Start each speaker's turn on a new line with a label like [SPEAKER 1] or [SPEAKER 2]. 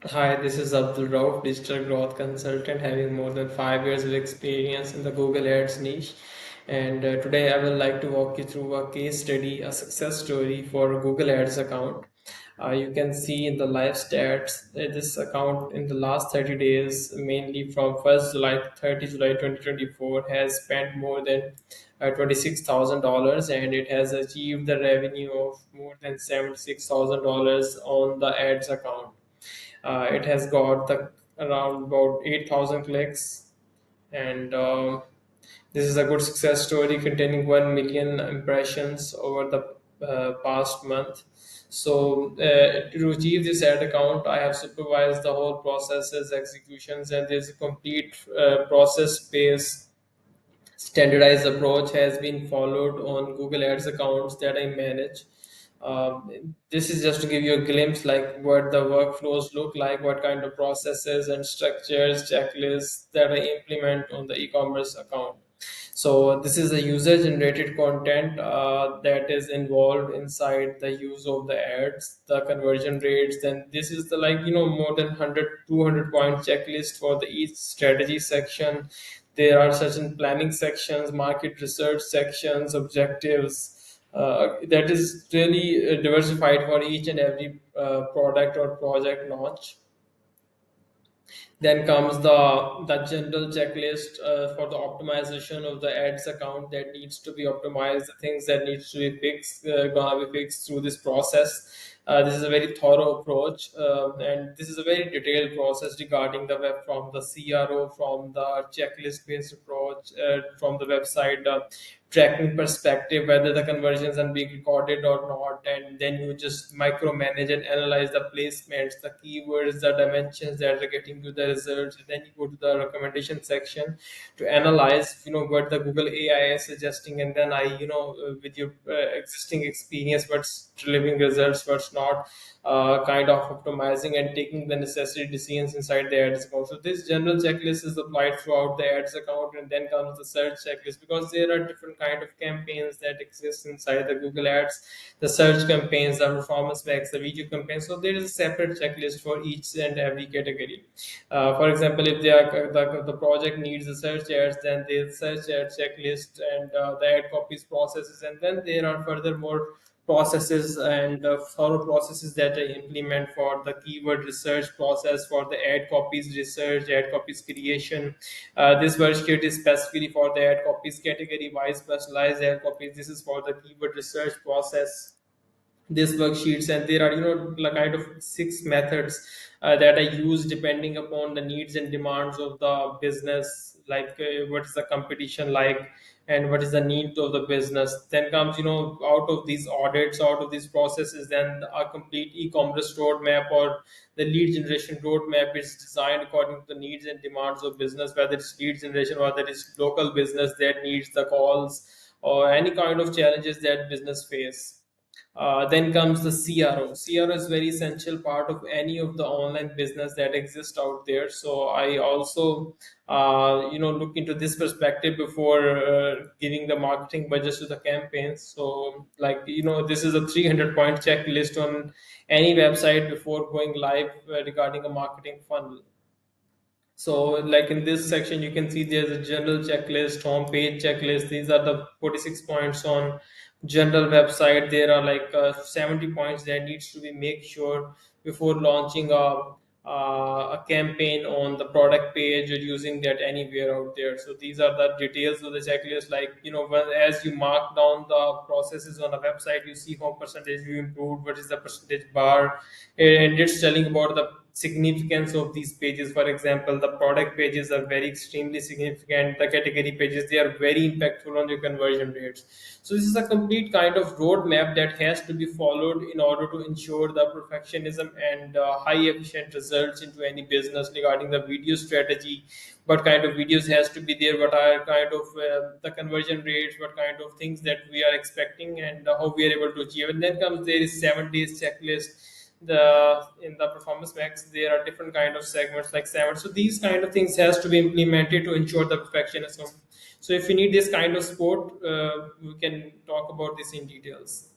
[SPEAKER 1] Hi, this is Abdul Rauf, digital growth consultant, having more than 5 years of experience in the Google Ads niche. And today I would like to walk you through a case study, a success story for Google Ads account. You can see in the live stats that this account in the last 30 days, mainly from 1st July to 30 July 2024, has spent more than $26,000, and it has achieved the revenue of more than $76,000 on the ads account. It has got the around about 8,000 clicks, and this is a good success story containing 1 million impressions over the past month. So, to achieve this ad account, I have supervised the whole processes, executions, and there's a complete process based standardized approach has been followed on Google Ads accounts that I manage. This is just to give you a glimpse like what the workflows look like, what kind of processes and structures, checklists that I implement on the e-commerce account. So this is the user generated content that is involved inside the use of the ads, the conversion rates. Then this is the more than 100, 200 point checklist for the each strategy section. There are certain planning sections, market research sections, objectives. That is really diversified for each and every product or project launch. Then comes the general checklist for the optimization of the ads account that needs to be optimized, the things that needs to be fixed, gonna be fixed through this process. This is a very thorough approach, and this is a very detailed process regarding the web, from the CRO, from the checklist based approach, from the website tracking perspective, whether the conversions are being recorded or not, and then you just micromanage and analyze the placements, the keywords, the dimensions that are getting you the results. And then you go to the recommendation section to analyze, what the Google AI is suggesting, and then with your existing experience, what's delivering results, what's not, kind of optimizing and taking the necessary decisions inside the ads account. So this general checklist is applied throughout the ads account, and then comes the search checklist, because there are different kind of campaigns that exist inside the Google Ads, the search campaigns, the performance max, the video campaigns. So there is a separate checklist for each and every category. For example, if the project needs a search ads, then there's search ad checklist and the ad copies processes, and then there are furthermore processes and thorough processes that I implement for the keyword research process, for the ad copies research, ad copies creation. This worksheet is specifically for the ad copies category wise personalized ad copies. This is for the keyword research process, these worksheets. And there are like kind of six methods that I use depending upon the needs and demands of the business, like what is the competition like and what is the need of the business. Then comes, out of these audits, out of these processes, then a complete e-commerce roadmap or the lead generation roadmap is designed according to the needs and demands of business, whether it's lead generation or whether it's local business that needs the calls or any kind of challenges that business face. Then comes the CRO. CRO is very essential part of any of the online business that exists out there. So I also, look into this perspective before giving the marketing budgets to the campaigns. So, like, this is a 300 point checklist on any website before going live regarding a marketing funnel. So, like in this section, you can see there's a general checklist, homepage checklist. These are the 46 points on general website. There are like 70 points that needs to be make sure before launching a campaign on the product page or using that anywhere out there. So these are the details of the checklist. Like, as you mark down the processes on a website, you see how percentage you improved, what is the percentage bar, and it's telling about the significance of these pages. For example, the product pages are very extremely significant, the category pages, they are very impactful on your conversion rates. So this is a complete kind of roadmap that has to be followed in order to ensure the perfectionism and high efficient results into any business. Regarding the video strategy, what kind of videos has to be there, what are kind of the conversion rates, what kind of things that we are expecting, and how we are able to achieve. And then comes there is 7 days checklist. The in the performance max, there are different kind of segments like seven. So these kind of things has to be implemented to ensure the perfectionism. So if you need this kind of support, we can talk about this in details.